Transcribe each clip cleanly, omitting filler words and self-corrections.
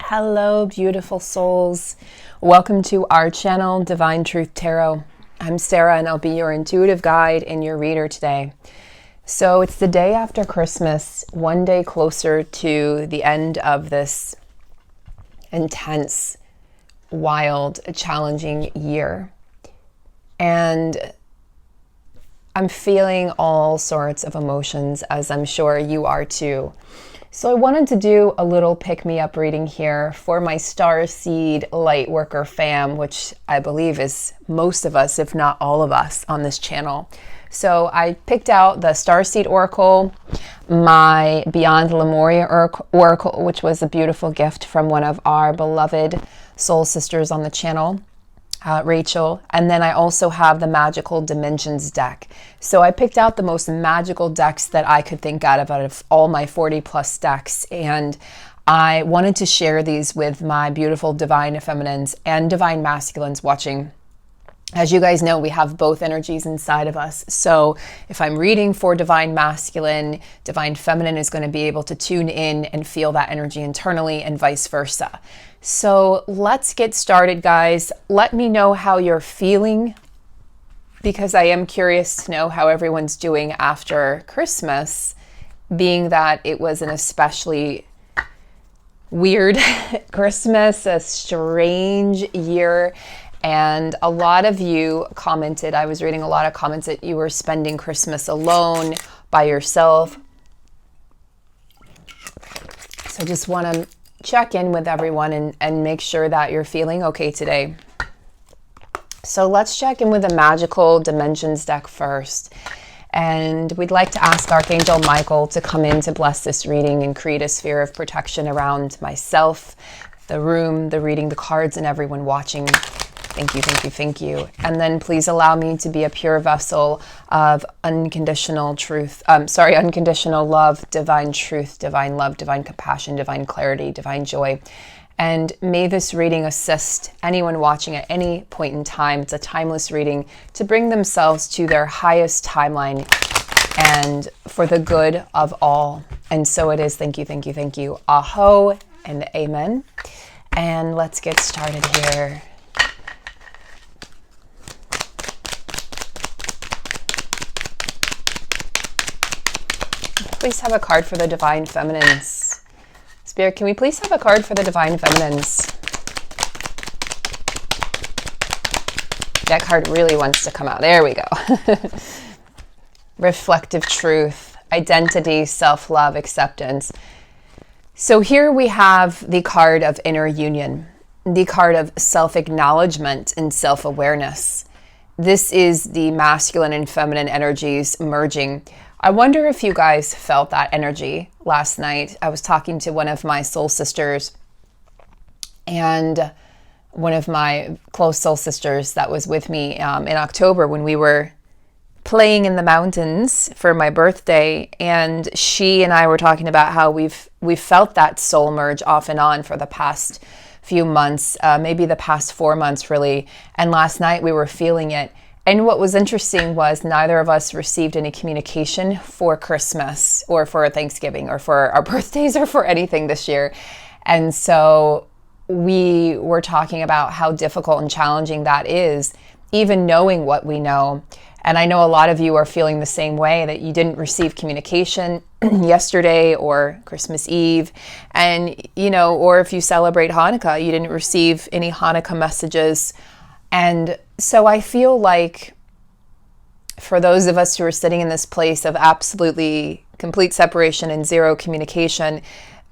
Hello, beautiful souls. Welcome to our channel, Divine Truth Tarot. I'm Sarah, and I'll be your intuitive guide and your reader today. So it's the day after Christmas, one day closer to the end of this intense, wild, challenging year. And I'm feeling all sorts of emotions, as I'm sure you are too. So I wanted to do a little pick-me-up reading here for my Starseed Lightworker fam, which I believe is most of us, if not all of us, on this channel. So I picked out the Starseed Oracle, my Beyond Lemuria Oracle, which was a beautiful gift from one of our beloved soul sisters on the channel, Rachel, and then I also have the Magical Dimensions deck. So I picked out the most magical decks that I could think out of all my 40 plus decks, and I wanted to share these with my beautiful divine feminines and divine masculines watching. As you guys know, we have both energies inside of us. So if I'm reading for divine masculine, divine feminine is going to be able to tune in and feel that energy internally, and vice versa. So let's get started, guys. Let me know how you're feeling, because I am curious to know how everyone's doing after Christmas, being that it was an especially weird Christmas, a strange year. And a lot of you commented, I was reading a lot of comments that you were spending Christmas alone, by yourself. So just want to check in with everyone and make sure that you're feeling okay today. So let's check in with the Magical Dimensions deck first. And we'd like to ask Archangel Michael to come in to bless this reading and create a sphere of protection around myself, the room, the reading, the cards, and everyone watching. Thank you, thank you, thank you. And then please allow me to be a pure vessel of unconditional love, divine truth, divine love, divine compassion, divine clarity, divine joy. And may this reading assist anyone watching at any point in time, it's a timeless reading, to bring themselves to their highest timeline and for the good of all. And so it is. Thank you, thank you, thank you. Aho and amen. And let's get started here. Please have a card for the divine feminines. Spirit, can we please have a card for the divine feminines? That card really wants to come out. There we go. Reflective truth, identity, self-love, acceptance. So here we have the card of inner union, the card of self-acknowledgement and self-awareness. This is the masculine and feminine energies merging. I wonder if you guys felt that energy last night. I was talking to one of my soul sisters, and one of my close soul sisters that was with me in October when we were playing in the mountains for my birthday, and she and I were talking about how we've felt that soul merge off and on for the past few months, maybe the past 4 months really, and last night we were feeling it. And what was interesting was neither of us received any communication for Christmas or for Thanksgiving or for our birthdays or for anything this year. And so we were talking about how difficult and challenging that is, even knowing what we know. And I know a lot of you are feeling the same way, that you didn't receive communication yesterday or Christmas Eve. And, or if you celebrate Hanukkah, you didn't receive any Hanukkah messages. And so I feel like for those of us who are sitting in this place of absolutely complete separation and zero communication,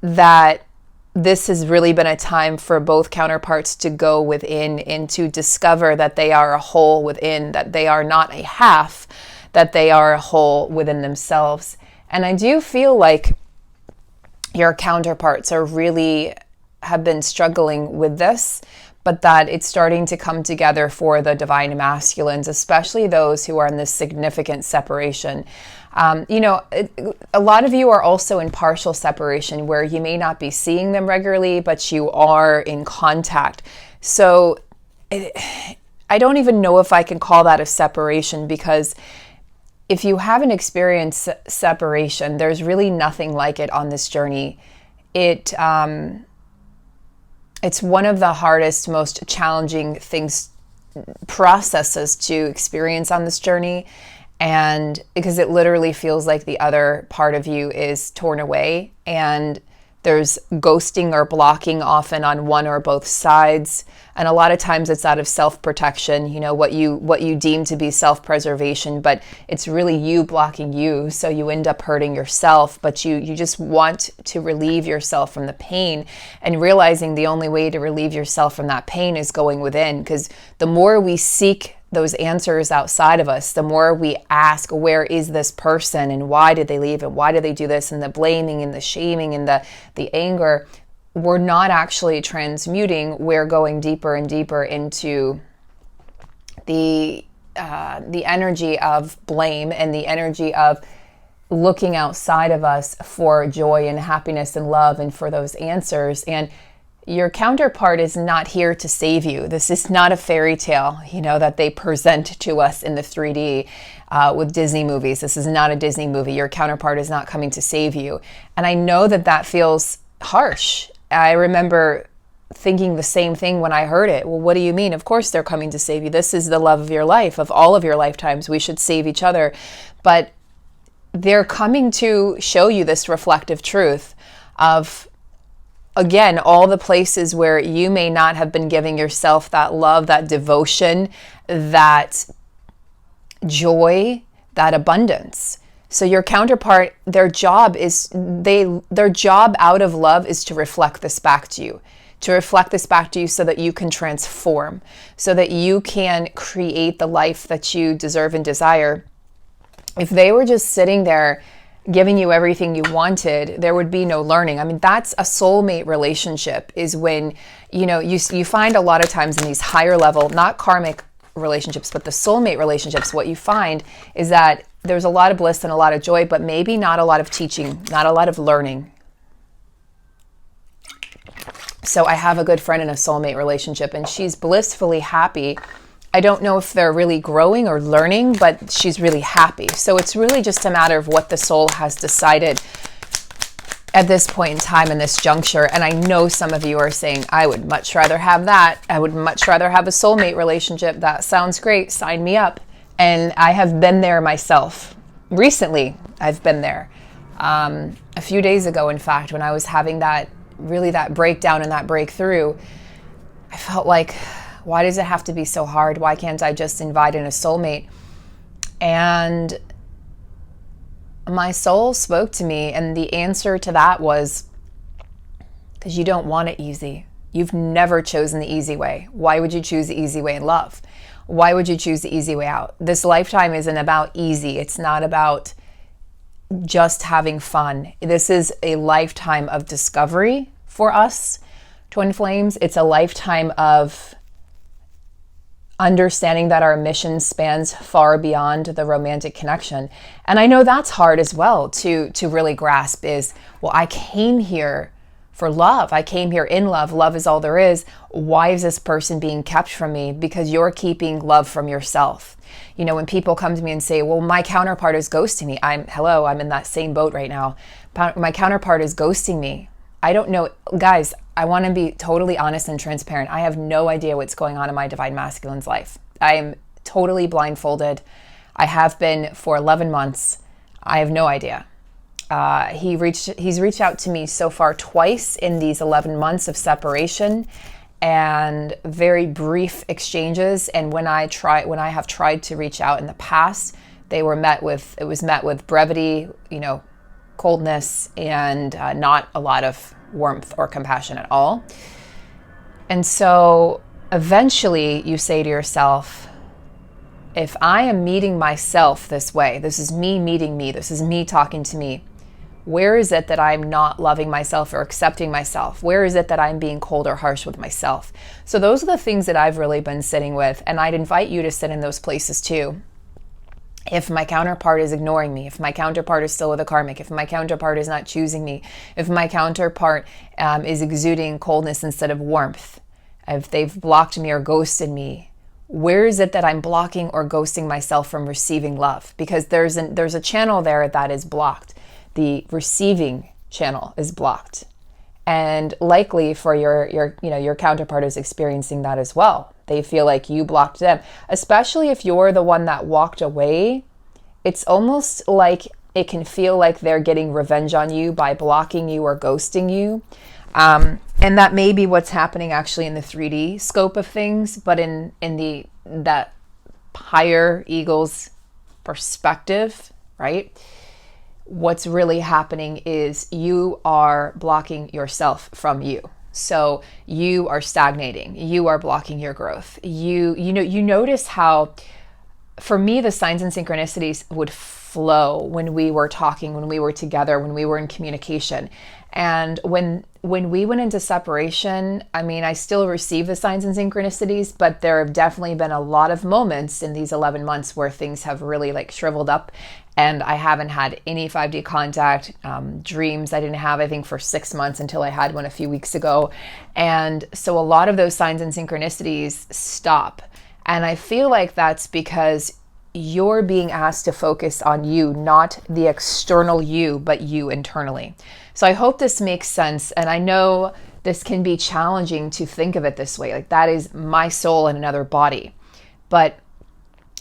that this has really been a time for both counterparts to go within and to discover that they are a whole within, that they are not a half, that they are a whole within themselves. And I do feel like your counterparts are really have been struggling with this, but that it's starting to come together for the divine masculines, especially those who are in this significant separation. A lot of you are also in partial separation where you may not be seeing them regularly, but you are in contact. So I don't even know if I can call that a separation, because if you haven't experienced separation, there's really nothing like it on this journey. It's one of the hardest, most challenging processes to experience on this journey. And because it literally feels like the other part of you is torn away, and there's ghosting or blocking often on one or both sides. And a lot of times it's out of self-protection, what you deem to be self-preservation, but it's really you blocking you. So you end up hurting yourself, but you just want to relieve yourself from the pain, and realizing the only way to relieve yourself from that pain is going within. Because the more we seek those answers outside of us, the more we ask, where is this person and why did they leave and why did they do this, and the blaming and the shaming and the anger, we're not actually transmuting. We're going deeper and deeper into the energy of blame and the energy of looking outside of us for joy and happiness and love and for those answers. And your counterpart is not here to save you. This is not a fairy tale, that they present to us in the 3D with Disney movies. This is not a Disney movie. Your counterpart is not coming to save you. And I know that feels harsh. I remember thinking the same thing when I heard it. Well, what do you mean? Of course they're coming to save you. This is the love of your life, of all of your lifetimes. We should save each other. But they're coming to show you this reflective truth of, again, all the places where you may not have been giving yourself that love, that devotion, that joy, that abundance. So your counterpart, their job out of love is to reflect this back to you. So that you can transform, so that you can create the life that you deserve and desire. If they were just sitting there giving you everything you wanted, there would be no learning. I mean, that's a soulmate relationship, is when, you find a lot of times in these higher level, not karmic relationships, but the soulmate relationships, what you find is that there's a lot of bliss and a lot of joy, but maybe not a lot of teaching, not a lot of learning. So I have a good friend in a soulmate relationship, and she's blissfully happy. I don't know if they're really growing or learning, but she's really happy. So it's really just a matter of what the soul has decided at this point in time, in this juncture. And I know some of you are saying, I would much rather have that. I would much rather have a soulmate relationship. That sounds great. Sign me up. And I have been there myself. Recently, I've been there. A few days ago, in fact, when I was having that breakdown and that breakthrough, I felt like, why does it have to be so hard? Why can't I just invite in a soulmate? And my soul spoke to me, and the answer to that was, because you don't want it easy. You've never chosen the easy way. Why would you choose the easy way in love? Why would you choose the easy way out? This lifetime isn't about easy. It's not about just having fun. This is a lifetime of discovery for us, Twin Flames. It's a lifetime of understanding that our mission spans far beyond the romantic connection. And I know that's hard as well to really grasp, is, well, I came here for love. I came here in love. Love is all there is. Why is this person being kept from me? Because you're keeping love from yourself. When people come to me and say, well, my counterpart is ghosting me. I'm in that same boat right now. My counterpart is ghosting me. I don't know. Guys, I want to be totally honest and transparent. I have no idea what's going on in my divine masculine's life. I am totally blindfolded. I have been for 11 months. I have no idea. He's reached out to me so far twice in these 11 months of separation, and very brief exchanges. And when I have tried to reach out in the past, it was met with brevity, coldness, and not a lot of warmth or compassion at all. And so eventually you say to yourself, if I am meeting myself this way, this is me meeting me, this is me talking to me, where is it that I'm not loving myself or accepting myself? Where is it that I'm being cold or harsh with myself? So those are the things that I've really been sitting with, and I'd invite you to sit in those places too. If my counterpart is ignoring me, if my counterpart is still with a karmic, if my counterpart is not choosing me, if my counterpart is exuding coldness instead of warmth, if they've blocked me or ghosted me, where is it that I'm blocking or ghosting myself from receiving love? Because there's a channel there that is blocked. The receiving channel is blocked. And likely for your counterpart is experiencing that as well. They feel like you blocked them, especially if you're the one that walked away. It's almost like it can feel like they're getting revenge on you by blocking you or ghosting you. And that may be what's happening actually in the 3D scope of things, but in that higher eagle's perspective, right? What's really happening is you are blocking yourself from you. So you are stagnating. You are blocking your growth. You notice how, for me, the signs and synchronicities would flow when we were talking, when we were together, when we were in communication. And when we went into separation, I mean, I still receive the signs and synchronicities, but there have definitely been a lot of moments in these 11 months where things have really like shriveled up, and I haven't had any 5D contact. Dreams I didn't have, I think, for 6 months until I had one a few weeks ago. And so a lot of those signs and synchronicities stop. And I feel like that's because you're being asked to focus on you, not the external you, but you internally. So I hope this makes sense. And I know this can be challenging to think of it this way. Like, that is my soul in another body. But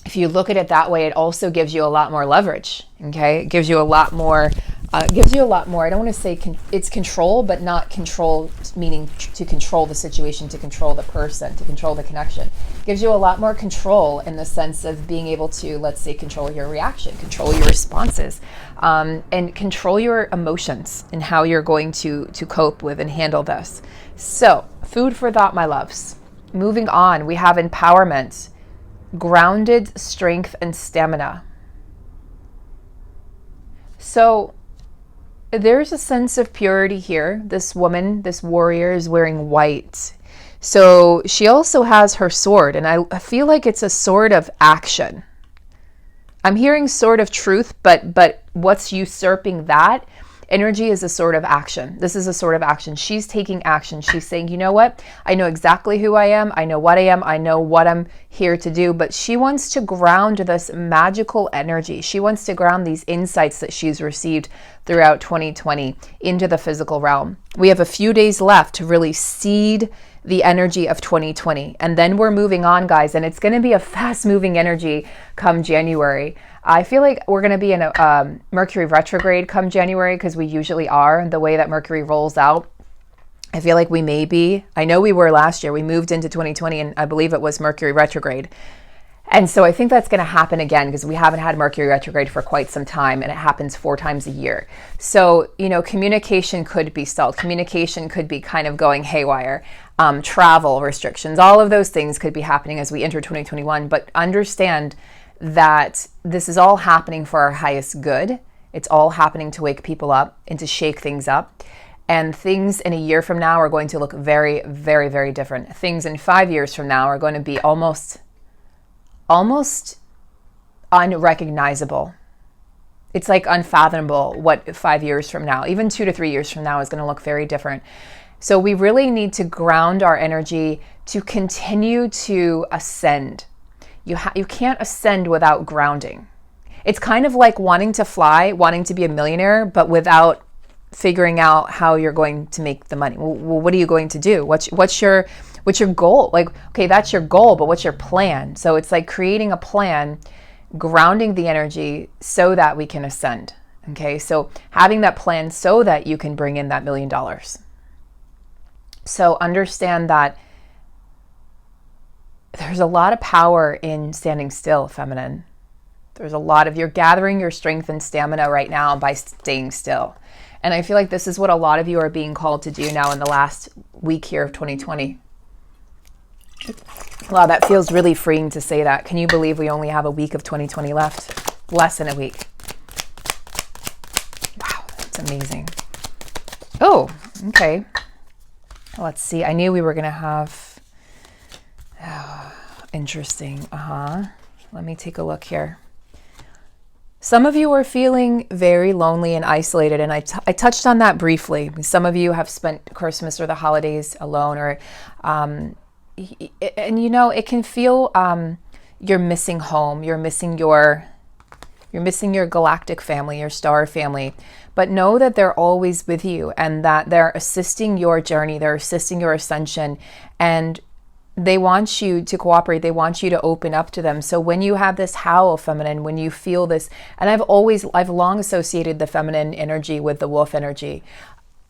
if you look at it that way, it also gives you a lot more leverage. Okay. It gives you a lot more, I don't want to say it's control, but not control, meaning to control the situation, to control the person, to control the connection. It gives you a lot more control in the sense of being able to, let's say, control your reaction, control your responses, and control your emotions and how you're going to cope with and handle this. So, food for thought, my loves. Moving on, we have empowerment, grounded strength, and stamina. So, there's a sense of purity here. This woman, this warrior, is wearing white. So she also has her sword, and I feel like it's a sword of action. I'm hearing sword of truth, but what's usurping that energy is a sword of action. This is a sword of action. She's taking action. She's saying, you know what? I know exactly who I am. I know what I am. I know what I'm here to do. But she wants to ground this magical energy. She wants to ground these insights that she's received throughout 2020 into the physical realm. We have a few days left to really seed the energy of 2020. And then we're moving on, guys. And it's going to be a fast moving energy come January. I feel like we're going to be in a Mercury retrograde come January, because we usually are, the way that Mercury rolls out. I feel like we may be. I know we were last year. We moved into 2020, and I believe it was Mercury retrograde. And so I think that's going to happen again, because we haven't had Mercury retrograde for quite some time, and it happens 4 times a year. So, communication could be stalled. Communication could be kind of going haywire. Travel restrictions, all of those things could be happening as we enter 2021. But understand that this is all happening for our highest good. It's all happening to wake people up and to shake things up. And things in a year from now are going to look very, very, very different. Things in 5 years from now are going to be almost unrecognizable. It's like unfathomable what 5 years from now, even 2 to 3 years from now, is going to look very different. So we really need to ground our energy to continue to ascend. You can't ascend without grounding. It's kind of like wanting to fly, wanting to be a millionaire, but without figuring out how you're going to make the money. Well, what are you going to do? What's your goal? Like, okay, that's your goal, but what's your plan? So it's like creating a plan, grounding the energy so that we can ascend. Okay, so having that plan so that you can bring in that $1 million. So understand that there's a lot of power in standing still, feminine. You're gathering your strength and stamina right now by staying still. And I feel like this is what a lot of you are being called to do now in the last week here of 2020. Wow, that feels really freeing to say that. Can you believe we only have a week of 2020 left? Less than a week. Wow, that's amazing. Oh, okay. Let's see. I knew we were going to have... interesting. Let me take a look here. Some of you are feeling very lonely and isolated, and I touched on that briefly. Some of you have spent Christmas or the holidays alone, or it can feel you're missing home. You're missing your You're missing your galactic family, your star family. But know that they're always with you and that they're assisting your journey. They're assisting your ascension. And they want you to cooperate. They want you to open up to them. So when you have this howl, feminine, when you feel this, and I've long associated the feminine energy with the wolf energy.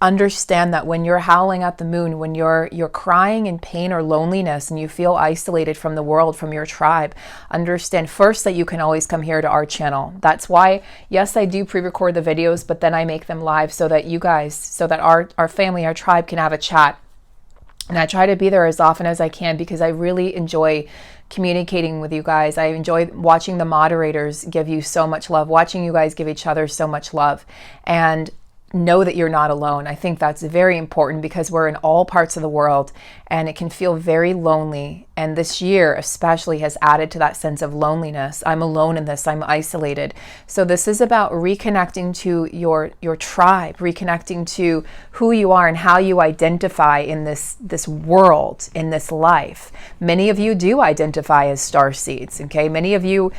Understand that when you're howling at the moon, when you're crying in pain or loneliness and you feel isolated from the world, from your tribe, understand first that you can always come here to our channel. That's why, yes, I do pre-record the videos, but then I make them live so that you guys, so that our family, our tribe can have a chat. And I try to be there as often as I can because I really enjoy communicating with you guys. I enjoy watching the moderators give you so much love, watching you guys give each other so much love. And know that you're not alone. I think that's very important because we're in all parts of the world and it can feel very lonely. And this year especially has added to that sense of loneliness. I'm alone in this, I'm isolated. So this is about reconnecting to your tribe, reconnecting to who you are and how you identify in this world, in this life. Many of you do identify as star seeds, okay? Many of you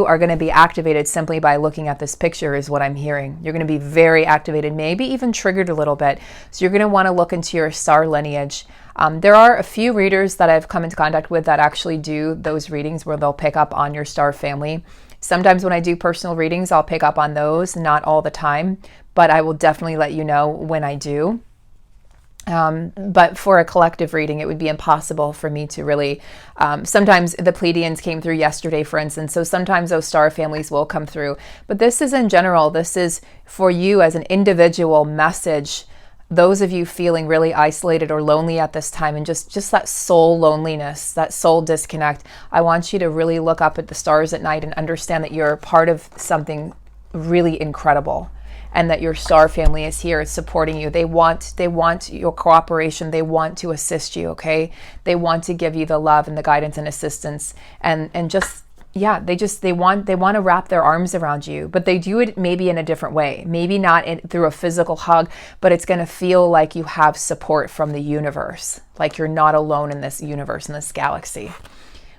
are going to be activated simply by looking at this picture is what I'm hearing. You're going to be very activated, maybe even triggered a little bit. So you're going to want to look into your star lineage. There are a few readers that I've come into contact with that actually do those readings where they'll pick up on your star family. Sometimes when I do personal readings, I'll pick up on those, not all the time, but I will definitely let you know when I do. But for a collective reading, it would be impossible for me to really, sometimes the Pleiadians came through yesterday, for instance, so sometimes those star families will come through. But this is in general, this is for you as an individual message. Those of you feeling really isolated or lonely at this time and just that soul loneliness, that soul disconnect, I want you to really look up at the stars at night and understand that you're part of something really incredible and that your star family is here supporting you. They want your cooperation. They want to assist you, okay? They want to give you the love and the guidance and assistance and just they want to wrap their arms around you, but they do it maybe in a different way. Maybe not through a physical hug, but it's going to feel like you have support from the universe, like you're not alone in this universe, in this galaxy.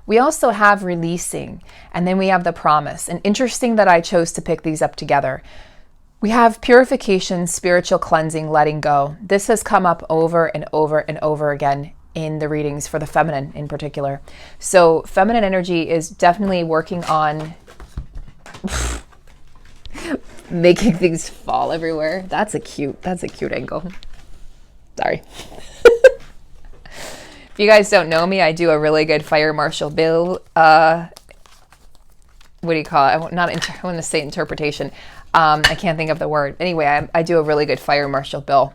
We also have releasing, and then we have the promise. And interesting that I chose to pick these up together. We have purification, spiritual cleansing, letting go. This has come up over and over and over again in the readings for the feminine in particular. So feminine energy is definitely working on making things fall everywhere. That's a cute angle. Sorry. If you guys don't know me, I do a really good Fire Marshal Bill. What do you call it? I want to say interpretation. I can't think of the word. Anyway, I do a really good Fire Marshal Bill.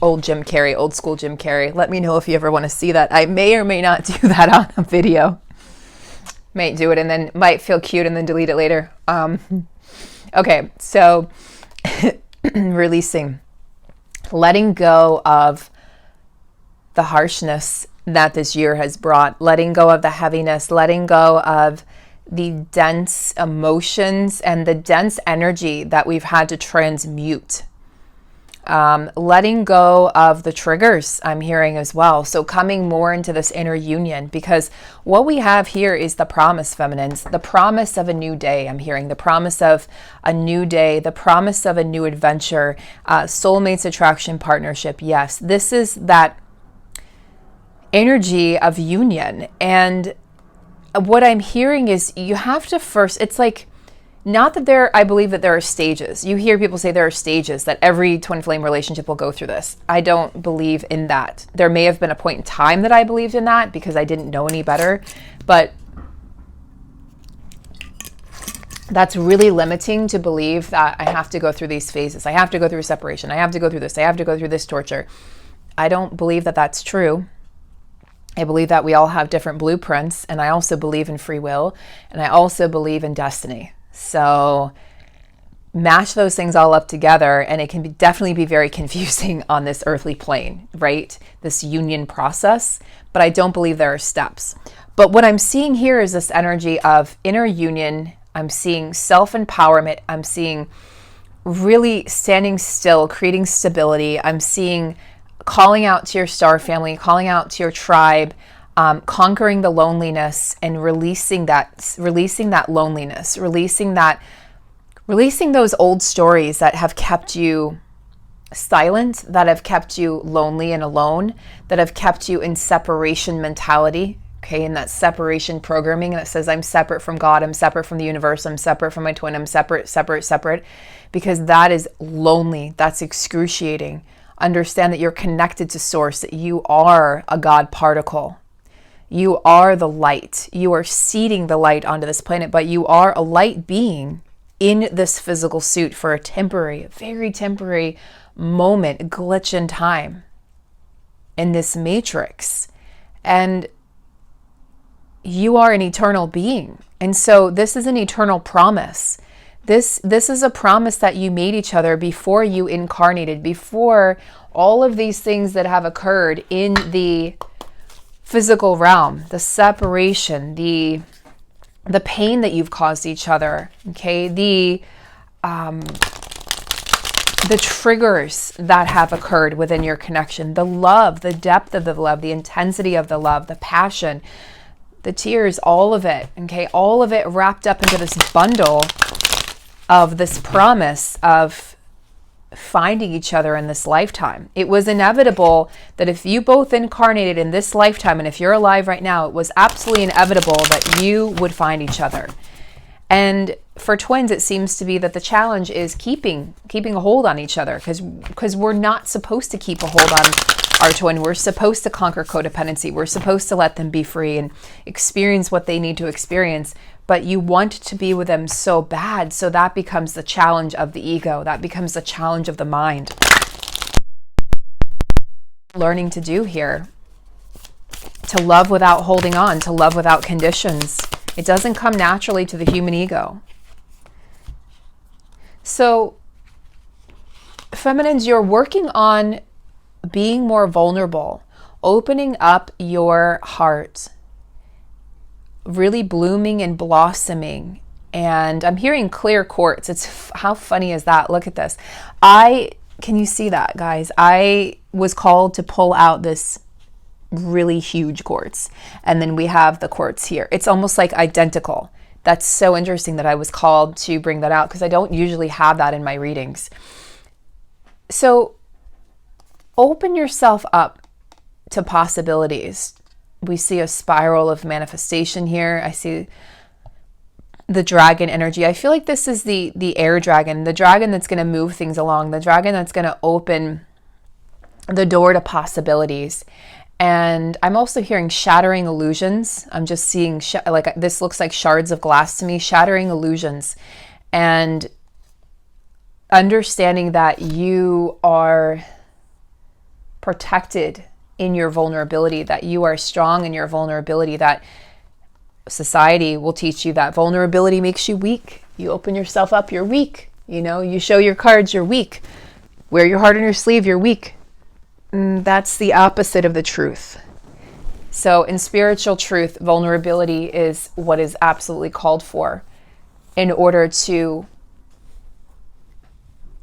Old Jim Carrey, old school Jim Carrey. Let me know if you ever want to see that. I may or may not do that on a video. Might do it and then might feel cute and then delete it later. Okay, so releasing, letting go of the harshness that this year has brought, letting go of the heaviness, letting go of the dense emotions and the dense energy that we've had to transmute. Letting go of the triggers I'm hearing as well. So coming more into this inner union, because what we have here is the promise, feminines, the promise of a new day. I'm hearing the promise of a new day, the promise of a new adventure, soulmates, attraction, partnership. Yes, this is that energy of union. And what I'm hearing is you have to first, it's like, not that I believe that there are stages. You hear people say there are stages, that every twin flame relationship will go through this. I don't believe in that. There may have been a point in time that I believed in that because I didn't know any better, but that's really limiting to believe that I have to go through these phases. I have to go through separation. I have to go through this. I have to go through this torture. I don't believe that that's true. I believe that we all have different blueprints, and I also believe in free will, and I also believe in destiny. So mash those things all up together, and it can definitely be very confusing on this earthly plane, right? This union process, but I don't believe there are steps. But what I'm seeing here is this energy of inner union. I'm seeing self-empowerment. I'm seeing really standing still, creating stability. I'm seeing calling out to your star family, calling out to your tribe, conquering the loneliness and releasing that loneliness, releasing those old stories that have kept you silent, that have kept you lonely and alone, that have kept you in separation mentality, okay, in that separation programming that says I'm separate from God, I'm separate from the universe, I'm separate from my twin, I'm separate, because that is lonely, that's excruciating. Understand that you're connected to source, that you are a God particle. You are the light. You are seeding the light onto this planet, but you are a light being in this physical suit for a temporary, very temporary moment, glitch in time in this matrix. And you are an eternal being. And so this is an eternal promise. This is a promise that you made each other before you incarnated, before all of these things that have occurred in the physical realm, the separation, the pain that you've caused each other, okay, the triggers that have occurred within your connection, the love, the depth of the love, the intensity of the love, the passion, the tears, all of it, okay, all of it wrapped up into this bundle of this promise of finding each other in this lifetime. It was inevitable that if you both incarnated in this lifetime, and if you're alive right now, it was absolutely inevitable that you would find each other. And for twins, it seems to be that the challenge is keeping a hold on each other, because we're not supposed to keep a hold on our twin. We're supposed to conquer codependency. We're supposed to let them be free and experience what they need to experience. But you want to be with them so bad, so that becomes the challenge of the ego. That becomes the challenge of the mind. Learning to do here, to love without holding on, to love without conditions. It doesn't come naturally to the human ego. So, feminines, you're working on being more vulnerable, opening up your heart, really blooming and blossoming. And I'm hearing clear quartz. How funny is that? Look at this. Can you see that, guys? I was called to pull out this really huge quartz. And then we have the quartz here. It's almost like identical. That's so interesting that I was called to bring that out, because I don't usually have that in my readings. So open yourself up to possibilities. We see a spiral of manifestation here. I see the dragon energy. I feel like this is the air dragon, the dragon that's going to move things along, the dragon that's going to open the door to possibilities. And I'm also hearing shattering illusions. I'm just seeing, like, this looks like shards of glass to me, shattering illusions. And understanding that you are protected in your vulnerability, that you are strong in your vulnerability, that society will teach you that vulnerability makes you weak. You open yourself up, you're weak. You show your cards, you're weak. Wear your heart on your sleeve, you're weak. That's the opposite of the truth. So in spiritual truth, vulnerability is what is absolutely called for in order to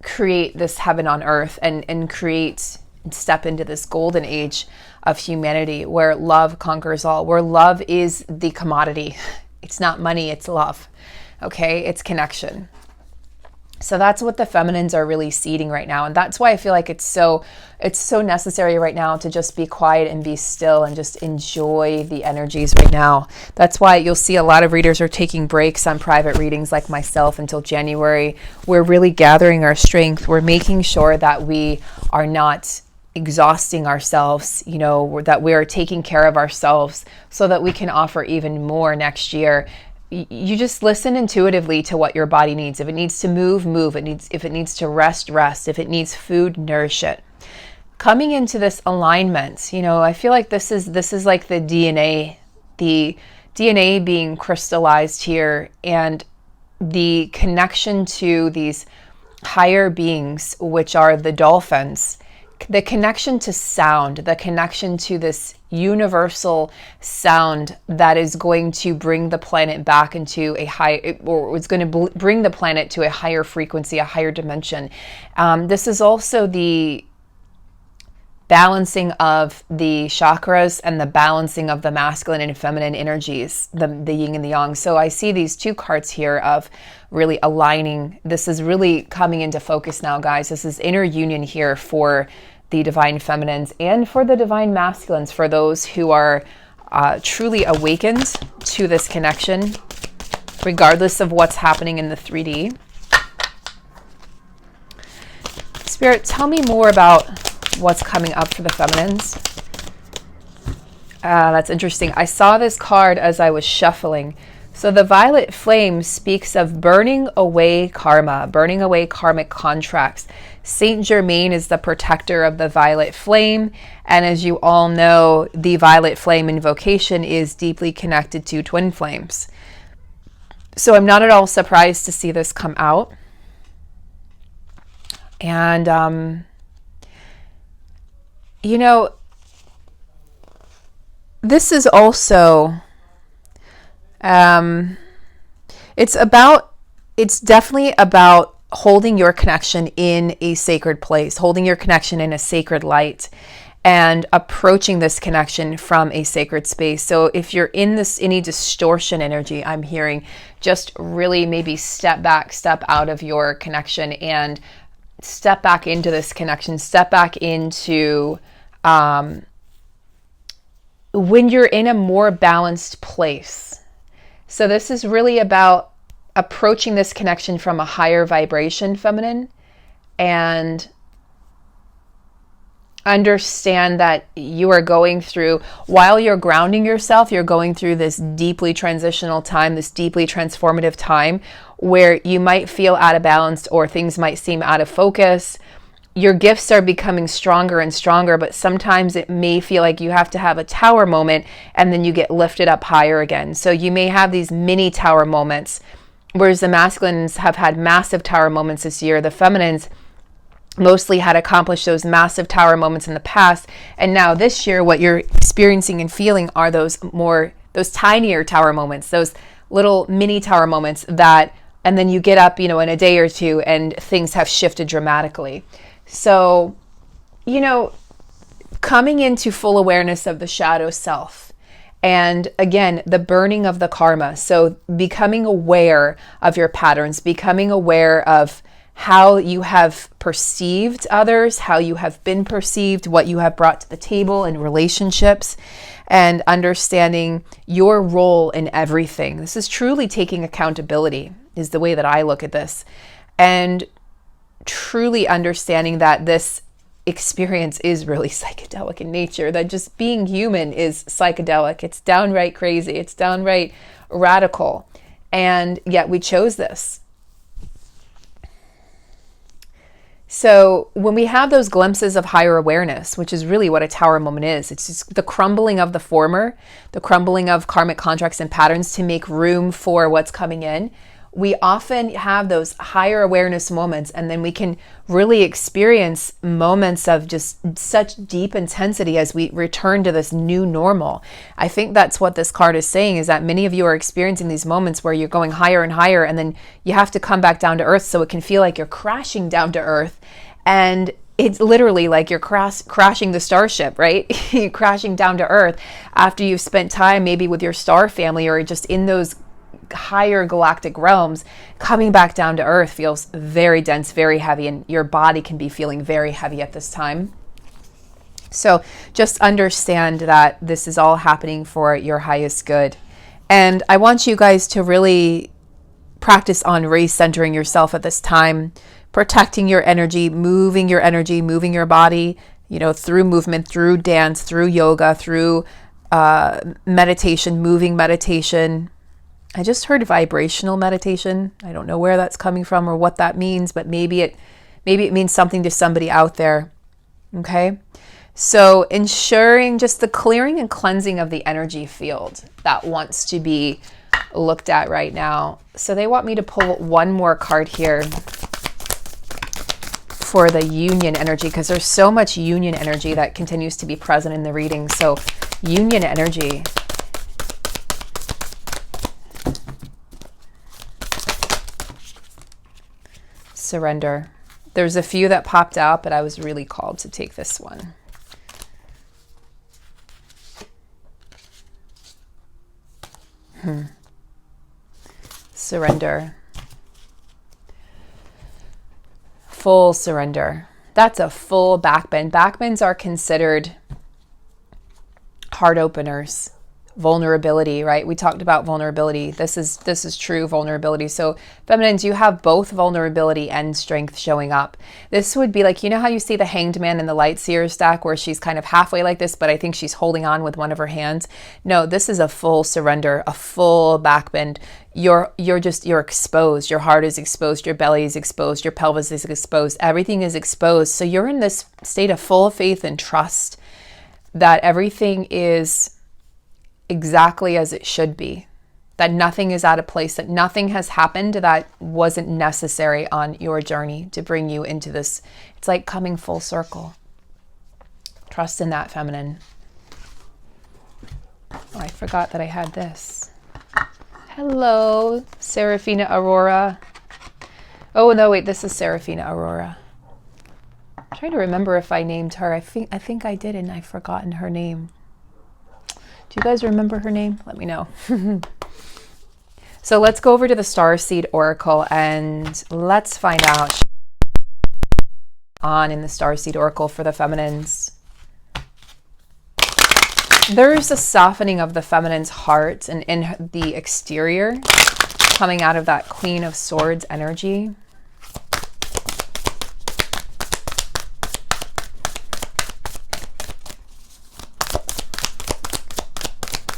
create this heaven on earth and create and step into this golden age of humanity where love conquers all, where love is the commodity. It's not money, it's love. Okay, it's connection. So that's what the feminines are really seeding right now. And that's why I feel like it's so necessary right now to just be quiet and be still and just enjoy the energies right now. That's why you'll see a lot of readers are taking breaks on private readings like myself until January. We're really gathering our strength. We're making sure that we are not exhausting ourselves, that we are taking care of ourselves so that we can offer even more next year. You just listen intuitively to what your body needs. If it needs to move, move. If it needs to rest, rest. If it needs food, nourish it. Coming into this alignment, I feel like this is like the DNA being crystallized here, and the connection to these higher beings, which are the dolphins. The connection to sound, the connection to this universal sound that is going to bring the planet back into a or it's going to bring the planet to a higher frequency, a higher dimension. This is also the balancing of the chakras and the balancing of the masculine and feminine energies, the yin and the yang. So I see these two cards here of really aligning. This is really coming into focus now, guys. This is inner union here for the divine feminines and for the divine masculines, for those who are truly awakened to this connection, regardless of what's happening in the 3D. Spirit, tell me more about what's coming up for the feminines. That's interesting. I saw this card as I was shuffling. So the violet flame speaks of burning away karma, burning away karmic contracts. Saint Germain is the protector of the violet flame. And as you all know, the violet flame invocation is deeply connected to twin flames. So I'm not at all surprised to see this come out. And, you know, this is also, it's definitely about holding your connection in a sacred place, holding your connection in a sacred light, and approaching this connection from a sacred space. So if you're in any distortion energy, I'm hearing, just really maybe step back, step out of your connection and step back into this connection, step back into when you're in a more balanced place. So this is really about approaching this connection from a higher vibration, feminine, and understand that you are going through, while you're grounding yourself, you're going through this deeply transitional time, this deeply transformative time where you might feel out of balance or things might seem out of focus. Your gifts are becoming stronger and stronger, but sometimes it may feel like you have to have a tower moment and then you get lifted up higher again. So you may have these mini tower moments, whereas the masculines have had massive tower moments this year. The feminines mostly had accomplished those massive tower moments in the past. And now this year, what you're experiencing and feeling are those tinier tower moments, those little mini tower moments that, and then you get up, in a day or two and things have shifted dramatically. So, coming into full awareness of the shadow self, and again, the burning of the karma. So becoming aware of your patterns, becoming aware of how you have perceived others, how you have been perceived, what you have brought to the table in relationships, and understanding your role in everything. This is truly taking accountability, is the way that I look at this. And truly understanding that this experience is really psychedelic in nature, that just being human is psychedelic. It's downright crazy. It's downright radical. And yet we chose this. So when we have those glimpses of higher awareness, which is really what a tower moment is, it's just the crumbling of the former, the crumbling of karmic contracts and patterns to make room for what's coming in. We often have those higher awareness moments, and then we can really experience moments of just such deep intensity as we return to this new normal. I think that's what this card is saying, is that many of you are experiencing these moments where you're going higher and higher, and then you have to come back down to earth, so it can feel like you're crashing down to earth. And it's literally like you're crashing the starship, right? You're crashing down to earth after you've spent time maybe with your star family or just in those higher galactic realms. Coming back down to earth feels very dense, very heavy, and your body can be feeling very heavy at this time. So just understand that this is all happening for your highest good. And I want you guys to really practice on recentering yourself at this time, protecting your energy, moving your body, through movement, through dance, through yoga, through meditation, moving meditation. I just heard vibrational meditation. I don't know where that's coming from or what that means, but maybe it means something to somebody out there. Okay? So ensuring just the clearing and cleansing of the energy field that wants to be looked at right now. So they want me to pull one more card here for the union energy, because there's so much union energy that continues to be present in the reading. So union energy. Surrender. There's a few that popped out, but I was really called to take this one. Surrender. Full surrender. That's a full backbend. Backbends are considered heart openers. Vulnerability, right? We talked about vulnerability. This is true vulnerability. So feminines, you have both vulnerability and strength showing up. This would be like, you know how you see the Hanged Man in the Light Seer stack where she's kind of halfway like this, but I think she's holding on with one of her hands. No, this is a full surrender, a full backbend. You're exposed. Your heart is exposed. Your belly is exposed. Your pelvis is exposed. Everything is exposed. So you're in this state of full faith and trust that everything is exactly as it should be, that nothing is out of place, that nothing has happened that wasn't necessary on your journey to bring you into this. It's like coming full circle. Trust in that, feminine. Oh, I forgot that I had this. Hello, Serafina Aurora. Oh, no, wait, this is Serafina Aurora. I'm trying to remember if I named her. I think I did, and I've forgotten her name. Do you guys remember her name? Let me know. So let's go over to the Starseed Oracle and let's find out on in the Starseed Oracle for the feminines. There's a softening of the feminine's heart and in the exterior coming out of that Queen of Swords energy.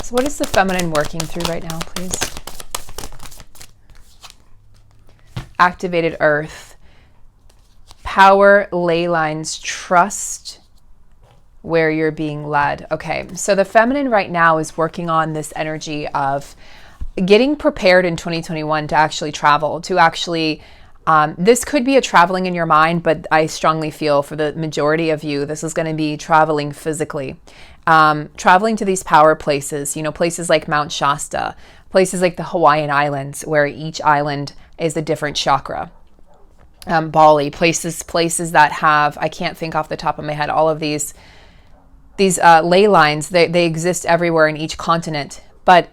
What is the feminine working through right now, please? Activated Earth. Power, ley lines, trust where you're being led. Okay, so the feminine right now is working on this energy of getting prepared in 2021 to actually travel, to actually, this could be a traveling in your mind, but I strongly feel for the majority of you, this is going to be traveling physically. Traveling to these power places, you know, places like Mount Shasta, places like the Hawaiian Islands, where each island is a different chakra. Bali, places that have, I can't think off the top of my head, all of these ley lines, they exist everywhere in each continent. But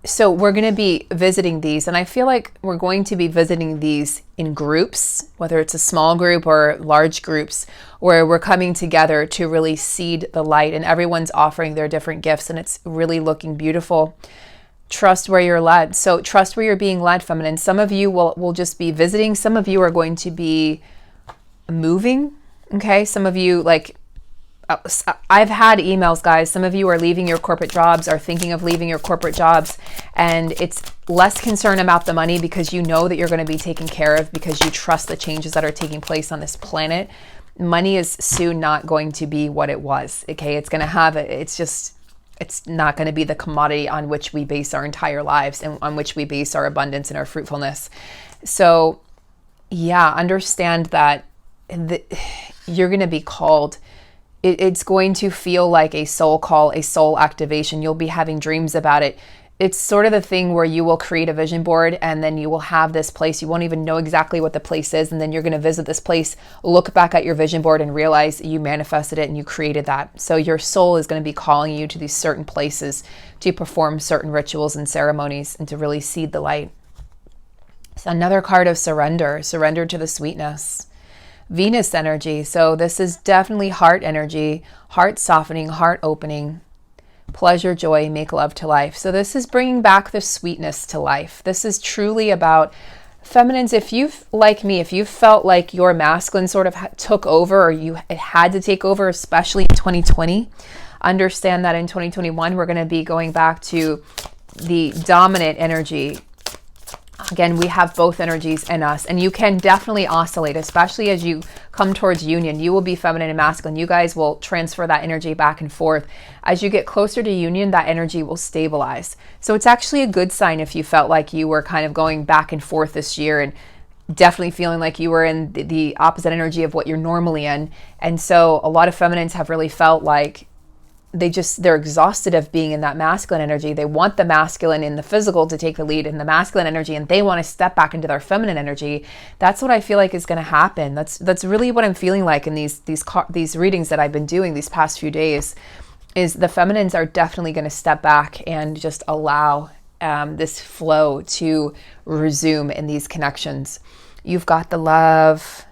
so we're going to be visiting these, and I feel like we're going to be visiting these in groups, whether it's a small group or large groups, where we're coming together to really seed the light, and everyone's offering their different gifts, and it's really looking beautiful. Trust where you're led. So trust where you're being led, feminine. Some of you will just be visiting. Some of you are going to be moving. Okay. Some of you, like, I've had emails, guys. Some of you are leaving your corporate jobs, are thinking of leaving your corporate jobs, and it's less concern about the money because you know that you're going to be taken care of because you trust the changes that are taking place on this planet. Money is soon not going to be what it was. Okay. It's going to have it. It's not going to be the commodity on which we base our entire lives and on which we base our abundance and our fruitfulness. So yeah, understand that you're going to be called. It's going to feel like a soul call, a soul activation. You'll be having dreams about it. It's sort of the thing where you will create a vision board and then you will have this place. You won't even know exactly what the place is. And then you're going to visit this place, look back at your vision board and realize you manifested it and you created that. So your soul is going to be calling you to these certain places to perform certain rituals and ceremonies and to really seed the light. So another card of surrender to the sweetness. Venus energy. So this is definitely heart energy, heart softening, heart opening, pleasure, joy, make love to life. So this is bringing back the sweetness to life. This is truly about feminines. If you've, like me, if you felt like your masculine sort of took over, or it had to take over, especially in 2020, understand that in 2021, we're going to be going back to the dominant energy. Again, we have both energies in us, and you can definitely oscillate, especially as you come towards union. You will be feminine and masculine. You guys will transfer that energy back and forth. As you get closer to union, that energy will stabilize. So it's actually a good sign if you felt like you were kind of going back and forth this year and definitely feeling like you were in the opposite energy of what you're normally in. And so a lot of feminines have really felt like they're exhausted of being in that masculine energy. They want the masculine in the physical to take the lead in the masculine energy, and they want to step back into their feminine energy. That's what I feel like is going to happen. That's really what I'm feeling like in these readings that I've been doing these past few days, is the feminines are definitely going to step back and just allow this flow to resume in these connections. You've got the love,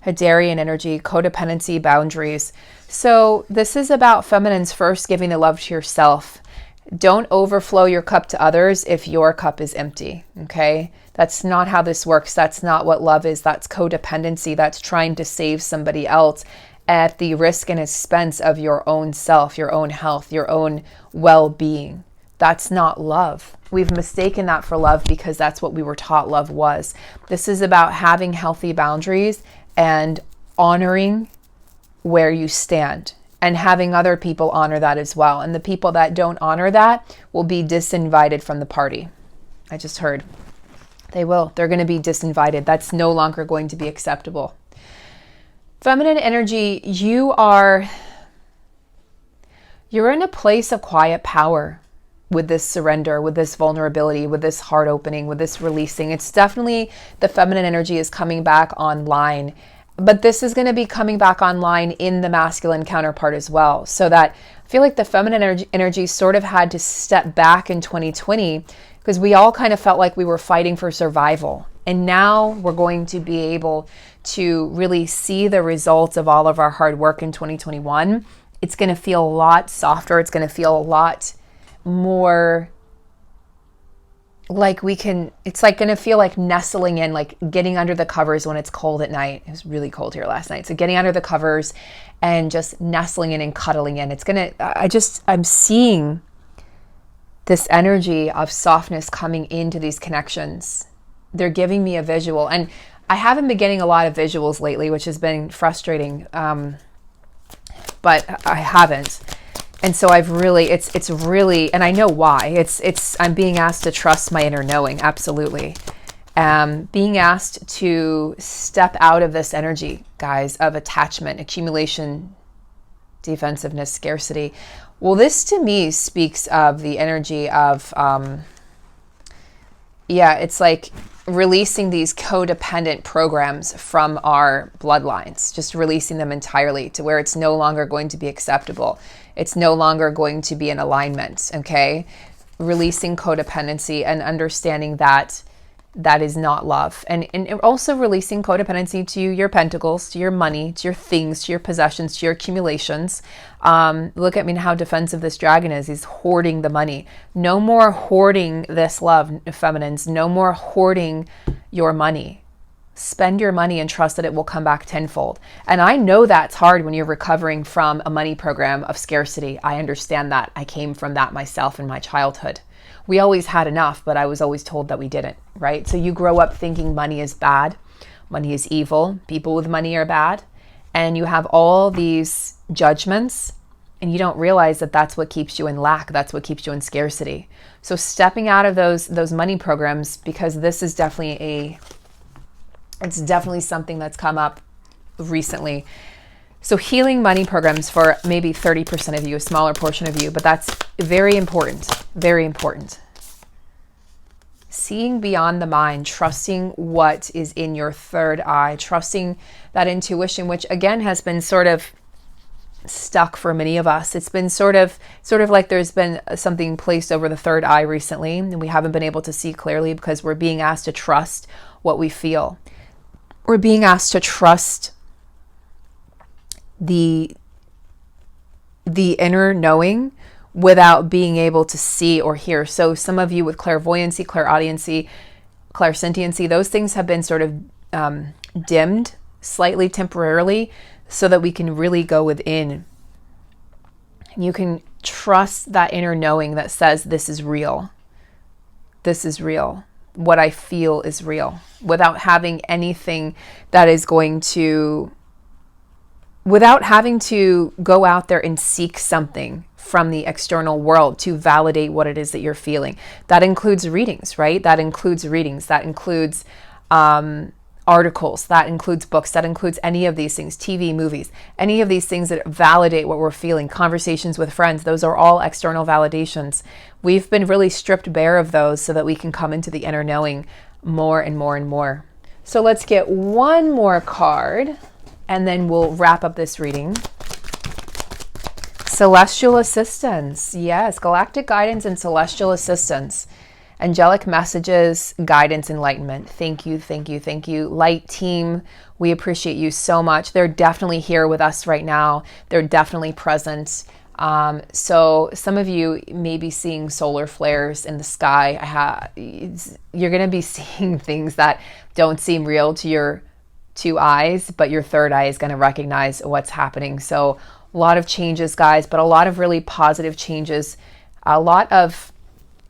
Hadarian energy, codependency, boundaries. So this is about feminines first giving the love to yourself. Don't overflow your cup to others if your cup is empty, okay? That's not how this works. That's not what love is. That's codependency. That's trying to save somebody else at the risk and expense of your own self, your own health, your own well-being. That's not love. We've mistaken that for love because that's what we were taught love was. This is about having healthy boundaries and honoring where you stand and having other people honor that as well. And the people that don't honor that will be disinvited from the party. I just heard. They will. They're going to be disinvited. That's no longer going to be acceptable. Feminine energy, you're in a place of quiet power with this surrender, with this vulnerability, with this heart opening, with this releasing. It's definitely, the feminine energy is coming back online, but this is going to be coming back online in the masculine counterpart as well. So that I feel like the feminine energy sort of had to step back in 2020 because we all kind of felt like we were fighting for survival. And now we're going to be able to really see the results of all of our hard work in 2021. It's going to feel a lot softer. It's going to feel a lot more like it's like going to feel like nestling in, like getting under the covers when it's cold at night. It was really cold here last night. So getting under the covers and just nestling in and cuddling in. I'm seeing this energy of softness coming into these connections. They're giving me a visual, and I haven't been getting a lot of visuals lately, which has been frustrating. But I haven't. And so I've really, it's really, and I know why. I'm being asked to trust my inner knowing. Absolutely. Being asked to step out of this energy, guys, of attachment, accumulation, defensiveness, scarcity. Well, this to me speaks of the energy of, it's like releasing these codependent programs from our bloodlines, just releasing them entirely to where it's no longer going to be acceptable. It's no longer going to be in alignment, okay? Releasing codependency and understanding that that is not love. And also releasing codependency to your pentacles, to your money, to your things, to your possessions, to your accumulations. Look at me how defensive this dragon is. He's hoarding the money. No more hoarding this love, feminines. No more hoarding your money. Spend your money and trust that it will come back tenfold. And I know that's hard when you're recovering from a money program of scarcity. I understand that. I came from that myself in my childhood. We always had enough, but I was always told that we didn't, right? So you grow up thinking money is bad, money is evil, people with money are bad, and you have all these judgments, and you don't realize that that's what keeps you in lack, that's what keeps you in scarcity. So stepping out of those money programs, because this is definitely it's definitely something that's come up recently. So healing money programs for maybe 30% of you, a smaller portion of you, but that's very important, very important. Seeing beyond the mind, trusting what is in your third eye, trusting that intuition, which again has been sort of stuck for many of us. It's been sort of like there's been something placed over the third eye recently, and we haven't been able to see clearly because we're being asked to trust what we feel. We're being asked to trust the inner knowing without being able to see or hear. So some of you with clairvoyancy, clairaudiency, clairsentiency, those things have been sort of dimmed slightly temporarily so that we can really go within. You can trust that inner knowing that says this is real. This is real. What I feel is real, without having anything that is going to, without having to go out there and seek something from the external world to validate what it is that you're feeling. That includes readings, right? That includes readings. That includes articles. That includes books. That includes any of these things, TV, movies, any of these things that validate what we're feeling, conversations with friends. Those are all external validations. We've been really stripped bare of those so that we can come into the inner knowing more and more and more. So let's get one more card and then we'll wrap up this reading. Celestial assistance. Yes, galactic guidance and celestial assistance. Angelic messages, guidance, enlightenment. Thank you, thank you, thank you. Light team, we appreciate you so much. They're definitely here with us right now. They're definitely present. So some of you may be seeing solar flares in the sky. You're going to be seeing things that don't seem real to your two eyes, but your third eye is going to recognize what's happening. So a lot of changes, guys, but a lot of really positive changes. A lot of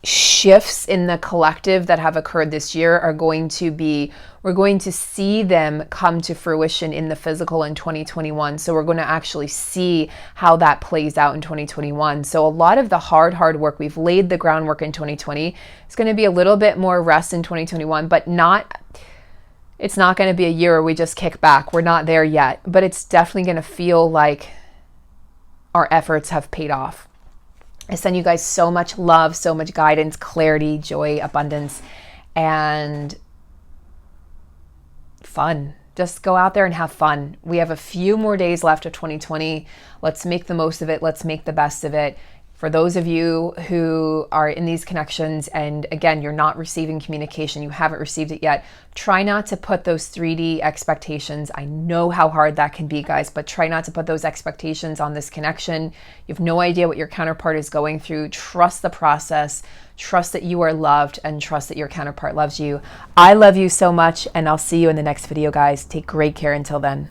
shifts in the collective that have occurred this year are going to be, we're going to see them come to fruition in the physical in 2021. So we're going to actually see how that plays out in 2021. So a lot of the hard work, we've laid the groundwork in 2020. It's going to be a little bit more rest in 2021, but it's not going to be a year where we just kick back. We're not there yet, but it's definitely going to feel like our efforts have paid off. I send you guys so much love, so much guidance, clarity, joy, abundance, and fun. Just go out there and have fun. We have a few more days left of 2020. Let's make the most of it. Let's make the best of it. For those of you who are in these connections and again, you're not receiving communication, you haven't received it yet, try not to put those 3D expectations. I know how hard that can be, guys, but try not to put those expectations on this connection. You have no idea what your counterpart is going through. Trust the process, trust that you are loved, and trust that your counterpart loves you. I love you so much, and I'll see you in the next video, guys. Take great care until then.